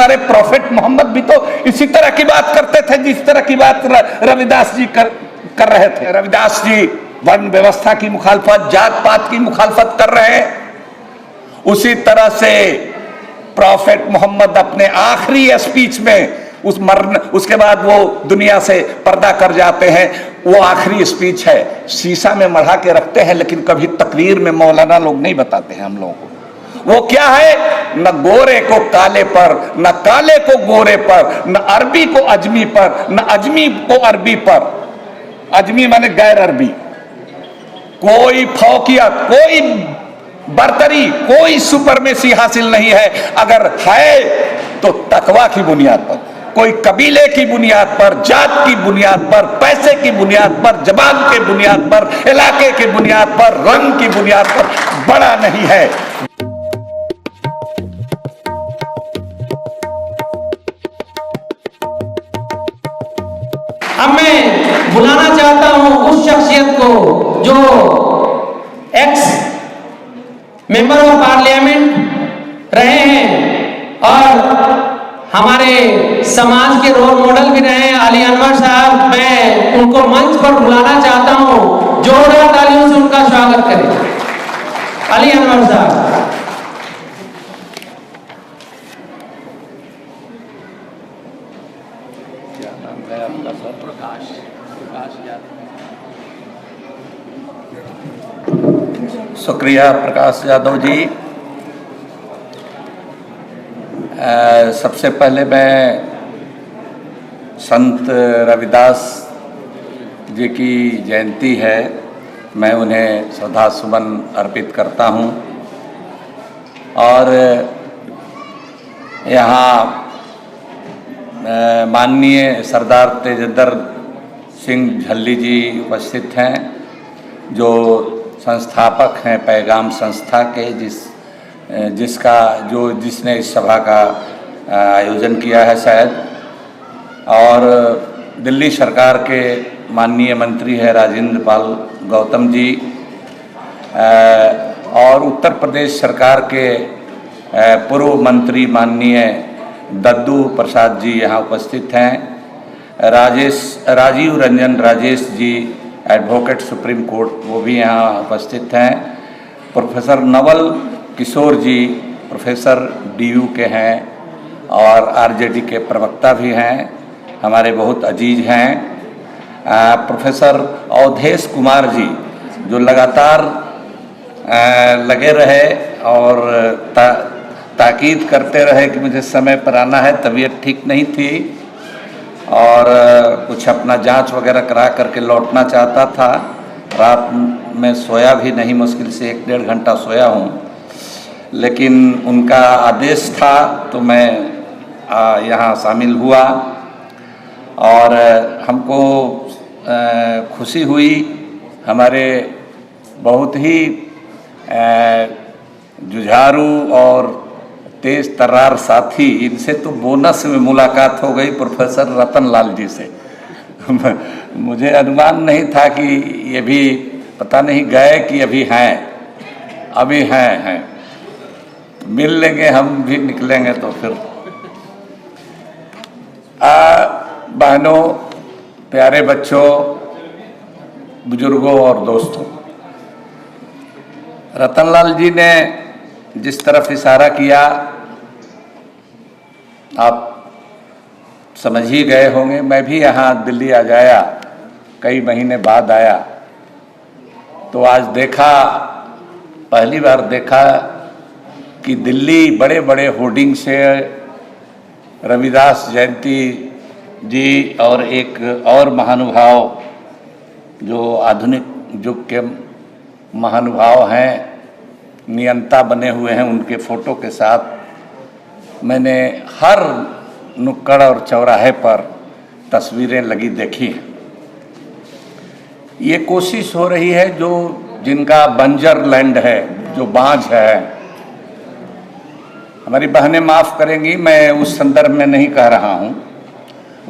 हमारे प्रॉफेट मोहम्मद भी तो इसी तरह की बात करते थे जिस तरह की बात रविदास जी कर रहे थे। रविदास जी वर्ण व्यवस्था की मुखालफत, जात पात की मुखालफत कर रहे हैं। उसी तरह से प्रॉफेट मोहम्मद अपने आखिरी स्पीच में उसके बाद वो दुनिया से पर्दा कर जाते हैं। वो आखिरी स्पीच है, शीशा में मढ़ा के रखते हैं, लेकिन कभी तकरीर में मौलाना लोग नहीं बताते हैं हम लोगों को। वो क्या है, न गोरे को काले पर, न काले को गोरे पर, न अरबी को अजमी पर, न अजमी को अरबी पर। अजमी माने गैर अरबी। कोई फौकियत, कोई बरतरी, कोई सुपरमेसी हासिल नहीं है। अगर है तो तकवा की बुनियाद पर, कोई कबीले की बुनियाद पर, जात की बुनियाद पर, पैसे की बुनियाद पर, जबान के बुनियाद पर, इलाके की बुनियाद पर, रंग की बुनियाद पर बड़ा नहीं है। अब मैं बुलाना चाहता हूं उस शख्सियत को जो एक्स मेंबर ऑफ पार्लियामेंट रहे हैं और हमारे समाज के रोल मॉडल भी रहे हैं, अली अनवर साहब। मैं उनको मंच पर बुलाना चाहता हूं, जोरदार तालियों से उनका स्वागत करें। अली अनवर साहब। शुक्रिया प्रकाश यादव जी। सबसे पहले मैं संत रविदास जी की जयंती है, मैं उन्हें श्रद्धा सुमन अर्पित करता हूं। और यहाँ माननीय सरदार तेजेंद्र सिंह झल्ली जी उपस्थित हैं, जो संस्थापक हैं पैगाम संस्था के, जिसने इस सभा का आयोजन किया है शायद। और दिल्ली सरकार के माननीय मंत्री है राजेंद्र पाल गौतम जी, और उत्तर प्रदेश सरकार के पूर्व मंत्री माननीय दद्दू प्रसाद जी यहाँ उपस्थित हैं। Rajiv Ranjan Rajesh ji advocate supreme court, वो भी यहाँ उपस्थित हैं। प्रोफेसर नवल किशोर जी प्रोफेसर डीयू के हैं और आरजेडी के प्रवक्ता भी हैं, हमारे बहुत अजीज हैं। प्रोफेसर अवधेश कुमार जी जो लगातार लगे रहे और ताकीद करते रहे कि मुझे समय पर आना है, तबीयत ठीक नहीं थी और कुछ अपना जांच वगैरह करा करके लौटना चाहता था। रात में सोया भी नहीं, मुश्किल से 1-1.5 घंटा सोया हूँ, लेकिन उनका आदेश था तो मैं यहाँ शामिल हुआ। और हमको खुशी हुई, हमारे बहुत ही जुझारू और तेज तर्रार साथी, इनसे तो बोनस में मुलाकात हो गई प्रोफेसर रतन लाल जी से। मुझे अनुमान नहीं था कि ये भी पता नहीं गए कि अभी हैं। मिल लेंगे, हम भी निकलेंगे तो फिर। बहनों, प्यारे बच्चों, बुजुर्गों और दोस्तों, रतनलाल जी ने जिस तरफ इशारा किया आप समझ ही गए होंगे। मैं भी यहाँ दिल्ली आ जाया, कई महीने बाद आया, तो आज देखा, पहली बार देखा कि दिल्ली बड़े बड़े होर्डिंग से रविदास जयंती जी और एक और महानुभाव जो आधुनिक युग के महानुभाव हैं, नियंता बने हुए हैं, उनके फोटो के साथ मैंने हर नुक्कड़ और चौराहे पर तस्वीरें लगी देखी हैं। ये कोशिश हो रही है, जो जिनका बंजर लैंड है, जो बांझ है, हमारी बहनें माफ़ करेंगी, मैं उस संदर्भ में नहीं कह रहा हूँ,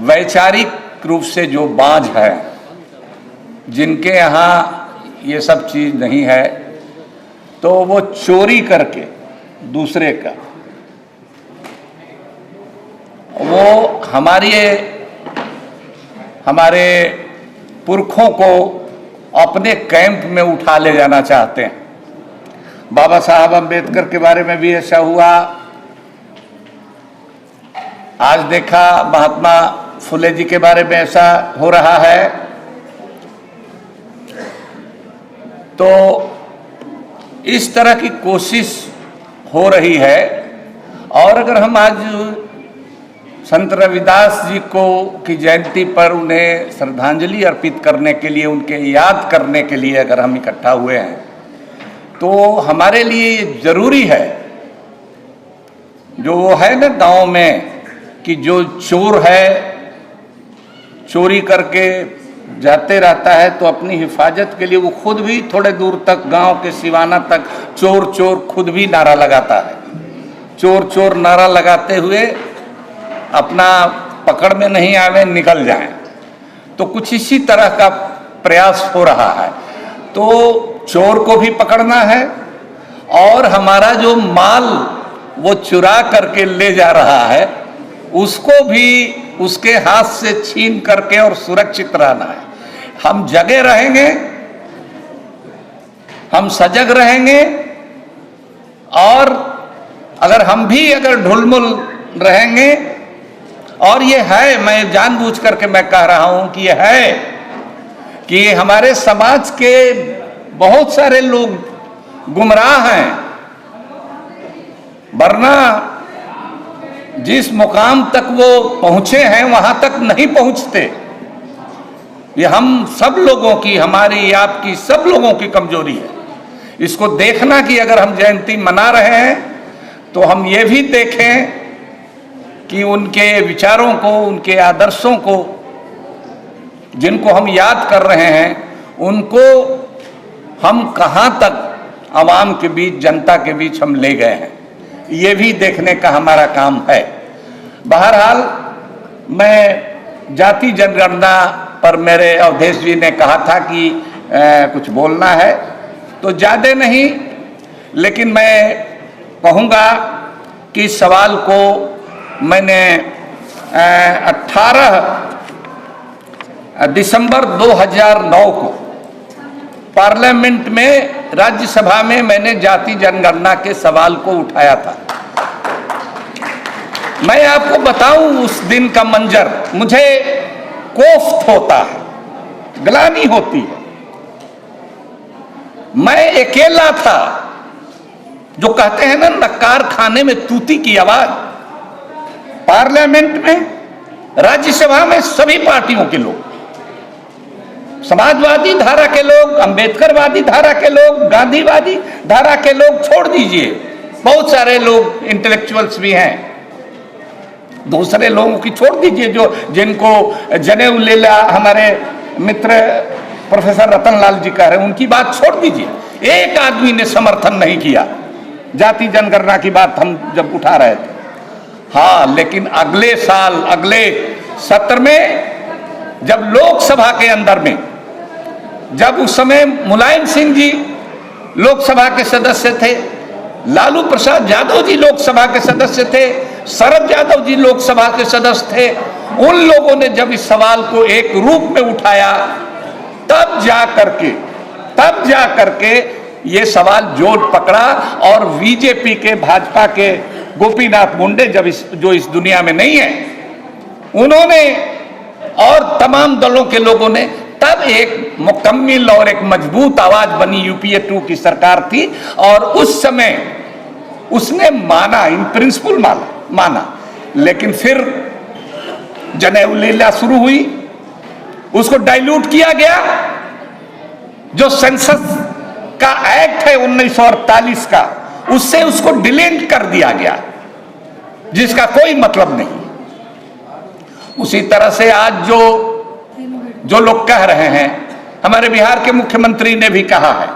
वैचारिक रूप से जो बांझ है, जिनके यहाँ ये सब चीज़ नहीं है, तो वो चोरी करके दूसरे का वो हमारे पुरखों को अपने कैंप में उठा ले जाना चाहते हैं। बाबा साहब अम्बेडकर के बारे में भी ऐसा हुआ। आज देखा महात्मा फुले जी के बारे में ऐसा हो रहा है। तो इस तरह की कोशिश हो रही है। और अगर हम आज संत रविदास जी को की जयंती पर उन्हें श्रद्धांजलि अर्पित करने के लिए, उनके याद करने के लिए अगर हम इकट्ठा हुए हैं, तो हमारे लिए ये जरूरी है, जो वो है ना गांव में कि जो चोर है चोरी करके जाते रहता है, तो अपनी हिफाजत के लिए वो खुद भी थोड़े दूर तक, गांव के सिवाना तक चोर चोर खुद भी नारा लगाता है। चोर चोर नारा लगाते हुए अपना पकड़ में नहीं आवे, निकल जाएं। तो कुछ इसी तरह का प्रयास हो रहा है। तो चोर को भी पकड़ना है और हमारा जो माल वो चुरा करके ले जा रहा है उसको भी उसके हाथ से छीन करके और सुरक्षित रहना है। हम जगे रहेंगे, हम सजग रहेंगे, और अगर हम भी अगर ढुलमुल रहेंगे, और ये है, मैं जानबूझ करके मैं कह रहा हूं कि ये है कि हमारे समाज के बहुत सारे लोग गुमराह हैं, वरना जिस मुकाम तक वो पहुंचे हैं वहां तक नहीं पहुंचते। ये हम सब लोगों की, हमारी, आपकी, सब लोगों की कमजोरी है। इसको देखना कि अगर हम जयंती मना रहे हैं तो हम ये भी देखें कि उनके विचारों को, उनके आदर्शों को, जिनको हम याद कर रहे हैं, उनको हम कहां तक आवाम के बीच, जनता के बीच हम ले गए हैं, ये भी देखने का हमारा काम है। बहरहाल, मैं जाति जनगणना पर मेरे अवधेश जी ने कहा था कि कुछ बोलना है, तो ज़्यादा नहीं, लेकिन मैं कहूँगा कि इस सवाल को मैंने 18 दिसंबर 2009 को पार्लियामेंट में, राज्यसभा में मैंने जाति जनगणना के सवाल को उठाया था। मैं आपको बताऊं उस दिन का मंजर, मुझे कोफ्त होता है, ग्लानि होती है। मैं अकेला था, जो कहते हैं ना नक्कार खाने में तूती की आवाज, पार्लियामेंट में, राज्यसभा में सभी पार्टियों के लोग, समाजवादी धारा के लोग, अंबेडकरवादी धारा के लोग, गांधीवादी धारा के लोग छोड़ दीजिए, बहुत सारे लोग इंटेलेक्चुअल्स भी हैं, दूसरे लोगों की छोड़ दीजिए, जो जिनको जनेऊ लेला हमारे मित्र प्रोफेसर रतनलाल जी कह रहे हैं, उनकी बात छोड़ दीजिए। एक आदमी ने समर्थन नहीं किया जाति जनगणना की बात हम जब उठा रहे थे। हाँ, लेकिन अगले साल, अगले सत्र में, जब लोकसभा के अंदर में, जब उस समय मुलायम सिंह जी लोकसभा के सदस्य थे, लालू प्रसाद यादव जी लोकसभा के सदस्य थे, शरद यादव जी लोकसभा के सदस्य थे, उन लोगों ने जब इस सवाल को एक रूप में उठाया, तब जा करके ये सवाल जोर पकड़ा। और बीजेपी के, भाजपा के गोपीनाथ मुंडे, जो इस दुनिया में नहीं है, उन्होंने और तमाम दलों के लोगों ने, तब एक मुकम्मल और एक मजबूत आवाज बनी। यूपीए 2 की सरकार थी और उस समय उसने माना, इन प्रिंसिपल माना, लेकिन फिर जनेऊ लीला शुरू हुई, उसको डाइल्यूट किया गया। जो सेंसस का एक्ट है 1948 का, उससे उसको डिलीट कर दिया गया, जिसका कोई मतलब नहीं। उसी तरह से आज जो लोग कह रहे हैं, हमारे बिहार के मुख्यमंत्री ने भी कहा है,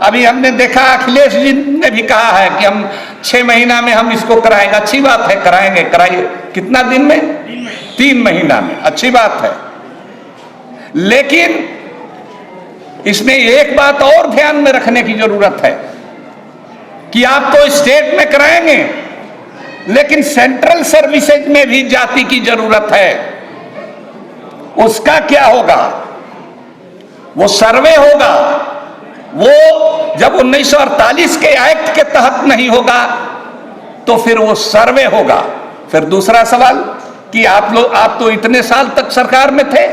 अभी हमने देखा अखिलेश जी ने भी कहा है कि हम 6 महीना में हम इसको कराएंगे। अच्छी बात है, कराइए। कितना दिन में? 3 महीना में, अच्छी बात है। लेकिन इसमें एक बात और ध्यान में रखने की जरूरत है कि आप तो स्टेट में कराएंगे, लेकिन सेंट्रल सर्विसेज में भी जाति की जरूरत है। उसका क्या होगा? वो सर्वे होगा। वो जब 1948 के एक्ट के तहत नहीं होगा तो फिर वो सर्वे होगा। फिर दूसरा सवाल कि आप तो इतने साल तक सरकार में थे,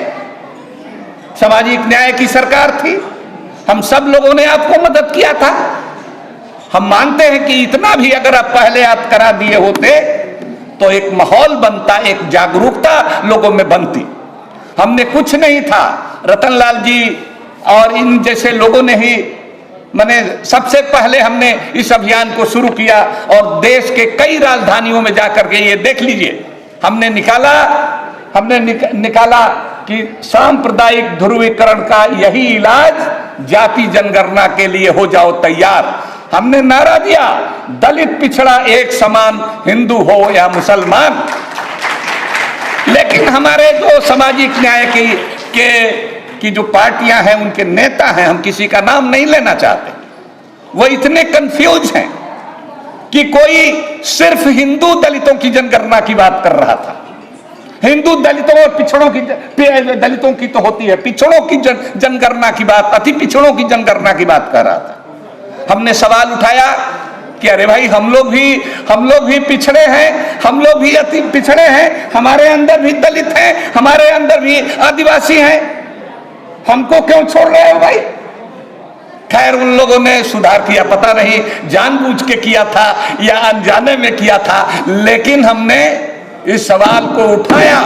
सामाजिक न्याय की सरकार थी, हम सब लोगों ने आपको मदद किया था। हम मानते हैं कि इतना भी अगर आप पहले आप करा दिए होते तो एक माहौल बनता, एक जागरूकता लोगों में बनती। हमने कुछ नहीं था, रतनलाल जी और इन जैसे लोगों ने ही सबसे पहले हमने इस अभियान को शुरू किया और देश के कई राजधानियों में जाकर के ये देख लीजिए हमने निकाला कि सांप्रदायिक ध्रुवीकरण का यही इलाज, जाति जनगणना के लिए हो जाओ तैयार। हमने नारा दिया, दलित पिछड़ा एक समान, हिंदू हो या मुसलमान। लेकिन हमारे जो सामाजिक न्याय की जो पार्टियां हैं, उनके नेता हैं, हम किसी का नाम नहीं लेना चाहते, वो इतने कंफ्यूज हैं कि कोई सिर्फ हिंदू दलितों की जनगणना की बात कर रहा था। हिंदू दलितों और पिछड़ों की, दलितों की तो होती है, पिछड़ों की जनगणना की बात, अति पिछड़ों की जनगणना की बात कर रहा था। हमने सवाल उठाया कि अरे भाई हम लोग भी पिछड़े हैं, हम लोग भी अति पिछड़े हैं, हमारे अंदर भी दलित हैं, हमारे अंदर भी आदिवासी हैं, हमको क्यों छोड़ रहे हो भाई? खैर उन लोगों ने सुधार किया, पता नहीं जानबूझ के किया था या अनजाने में किया था, लेकिन हमने इस सवाल को उठाया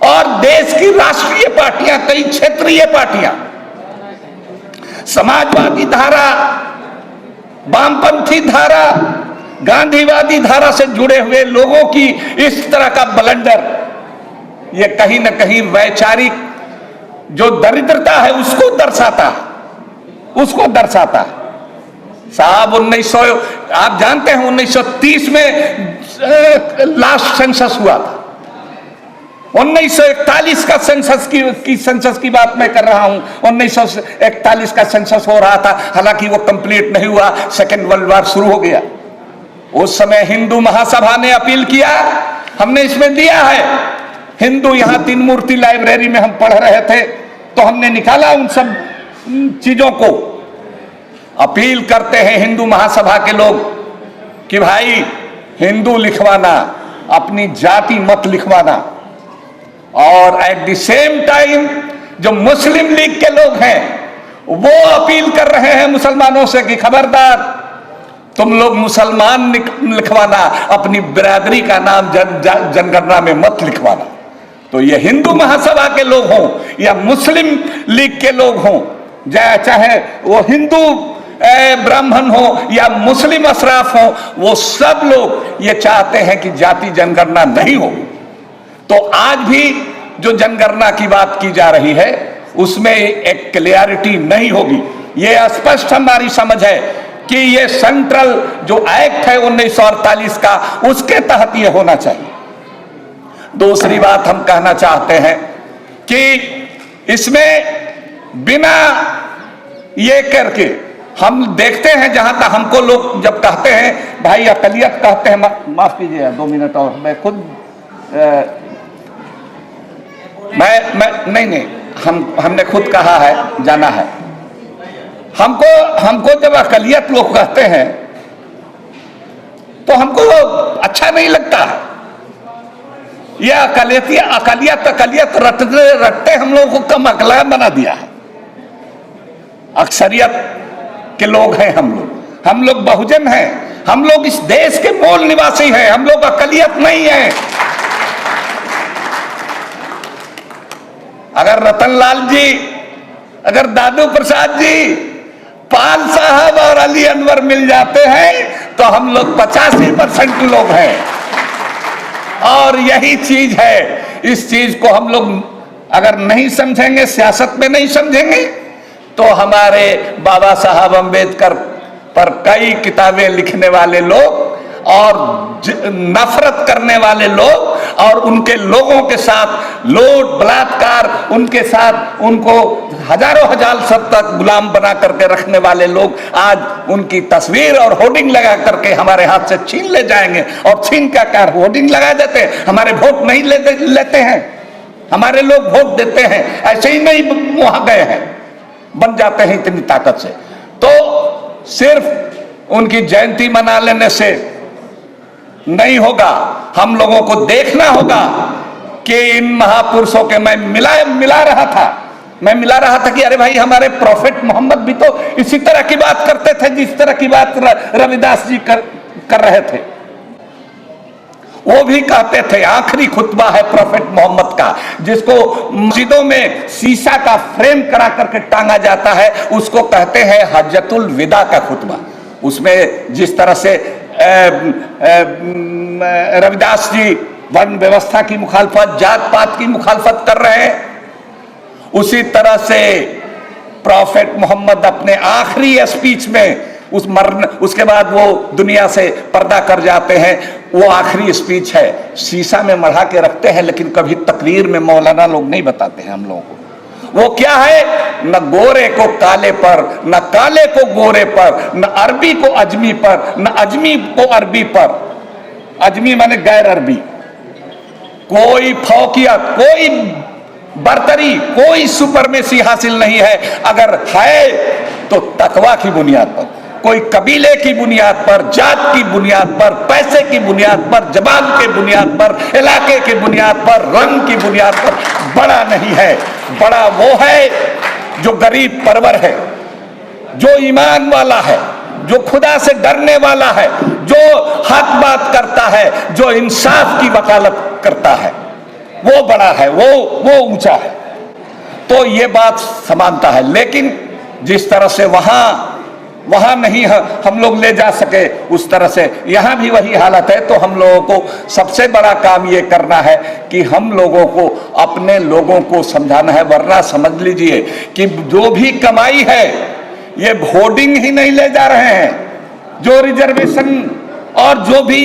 और देश की राष्ट्रीय पार्टियां, कई क्षेत्रीय पार्टियां, समाजवादी धारा, वामपंथी धारा, गांधीवादी धारा से जुड़े हुए लोगों की इस तरह का ब्लंडर, ये कहीं ना कहीं वैचारिक जो दरिद्रता है उसको दर्शाता है। साहब 1900, आप जानते हैं 1930 में लास्ट सेंसस हुआ था। 1941 का सेंसस की बात मैं कर रहा हूं। 1941 का सेंसस हो रहा था, हालांकि वो कंप्लीट नहीं हुआ, सेकेंड वर्ल्ड वॉर शुरू हो गया। उस समय हिंदू महासभा ने अपील किया, हमने इसमें दिया है, हिंदू यहां तीन मूर्ति लाइब्रेरी में हम पढ़ रहे थे तो हमने निकाला उन सब चीजों को। अपील करते हैं हिंदू महासभा के लोग कि भाई हिंदू लिखवाना, अपनी जाति मत लिखवाना। और एट द सेम टाइम जो मुस्लिम लीग के लोग हैं वो अपील कर रहे हैं मुसलमानों से कि खबरदार तुम लोग मुसलमान लिखवाना, अपनी बिरादरी का नाम जनगणना में मत लिखवाना। तो ये हिंदू महासभा के लोग हों या मुस्लिम लीग के लोग हों, चाहे वो हिंदू ब्राह्मण हो या मुस्लिम अशराफ हो, वो सब लोग ये चाहते हैं कि जाति जनगणना नहीं हो। तो आज भी जो जनगणना की बात की जा रही है उसमें एक क्लियरिटी नहीं होगी। ये स्पष्ट हमारी समझ है कि ये सेंट्रल जो एक्ट है 1948 का, उसके तहत ये होना चाहिए। दूसरी बात हम कहना चाहते हैं कि इसमें बिना ये करके हम देखते हैं, जहां तक हमको लोग जब कहते हैं भाई अकलियत कहते हैं, माफ कीजिए 2 मिनट और मैं खुद नहीं हमने खुद कहा है, जाना है। हमको जब अकलियत लोग कहते हैं तो हमको अच्छा नहीं लगता। यह अकलियत रटते हम लोगों को कम अकला बना दिया है। अक्सरियत के लोग हैं हम लोग बहुजन हैं, हम लोग इस देश के मूल निवासी हैं, हम लोग अकलियत नहीं हैं। अगर रतनलाल जी, अगर दादू प्रसाद जी, पाल साहब और अली अनवर मिल जाते हैं तो हम लोग 85% लोग हैं। और यही चीज है, इस चीज को हम लोग अगर नहीं समझेंगे, सियासत में नहीं समझेंगे, तो हमारे बाबा साहब अम्बेडकर पर कई किताबें लिखने वाले लोग और नफरत करने वाले लोग और उनके लोगों के साथ लूट बलात्कार, उनके साथ उनको हजारों हजार सब तक गुलाम बना करके रखने वाले लोग आज उनकी तस्वीर और होर्डिंग लगा करके हमारे हाथ से छीन ले जाएंगे। और छीन का क्या, होर्डिंग लगा देते हैं, हमारे वोट नहीं लेते हैं, हमारे लोग वोट देते हैं, ऐसे ही नहीं वहां गए हैं, बन जाते हैं इतनी ताकत से। तो सिर्फ उनकी जयंती मना लेने से नहीं होगा, हम लोगों को देखना होगा कि इन महापुरुषों के मैं मिला रहा था कि अरे भाई हमारे प्रॉफिट मोहम्मद भी तो इसी तरह की बात करते थे जिस तरह की बात रविदास जी कर रहे थे। वो भी कहते थे, आखिरी खुतबा है प्रॉफिट मोहम्मद का, जिसको मस्जिदों में शीशा का फ्रेम करा करके टांगा जाता है, उसको कहते हैं हज्जतुल विदा का खुतबा। उसमें जिस तरह से रविदास जी वर्ण व्यवस्था की मुखालफत, जात पात की मुखालफत कर रहे हैं, उसी तरह से प्रॉफिट मोहम्मद अपने आखिरी स्पीच में उसके बाद वो दुनिया से पर्दा कर जाते हैं। वो आखिरी स्पीच है, शीशा में मढ़ा के रखते हैं, लेकिन कभी तकरीर में मौलाना लोग नहीं बताते हैं हम लोगों को। वो क्या है, न गोरे को काले पर, न काले को गोरे पर, न अरबी को अजमी पर, न अजमी को अरबी पर। अजमी माने गैर अरबी। कोई फौकियत, कोई बर्तरी, कोई सुपरमेसी हासिल नहीं है। अगर है तो तकवा की बुनियाद पर, कोई कबीले की बुनियाद पर, जात की बुनियाद पर, पैसे की बुनियाद पर, जबान के बुनियाद पर, इलाके की बुनियाद पर, रंग की बुनियाद पर बड़ा नहीं है। बड़ा वो है जो गरीब परवर है, जो ईमान वाला है, जो खुदा से डरने वाला है, जो हक बात करता है, जो इंसाफ की वकालत करता है, वो बड़ा है, वो ऊंचा है। तो ये बात समानता है। लेकिन जिस तरह से वहां नहीं हम लोग ले जा सके, उस तरह से यहां भी वही हालत है। तो हम लोगों को सबसे बड़ा काम ये करना है कि हम लोगों को अपने लोगों को समझाना है। वरना समझ लीजिए कि जो भी कमाई है ये होर्डिंग ही नहीं ले जा रहे हैं, जो रिजर्वेशन और जो भी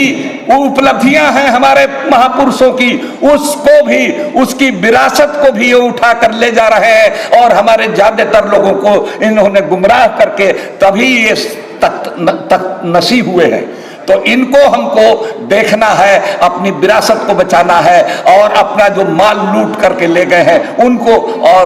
उपलब्धियां हैं हमारे महापुरुषों की, उसको भी, उसकी विरासत को भी ये उठा कर ले जा रहे हैं। और हमारे ज्यादातर लोगों को इन्होंने गुमराह करके तभी ये तक नशी हुए हैं। तो इनको हमको देखना है, अपनी विरासत को बचाना है, और अपना जो माल लूट करके ले गए हैं उनको और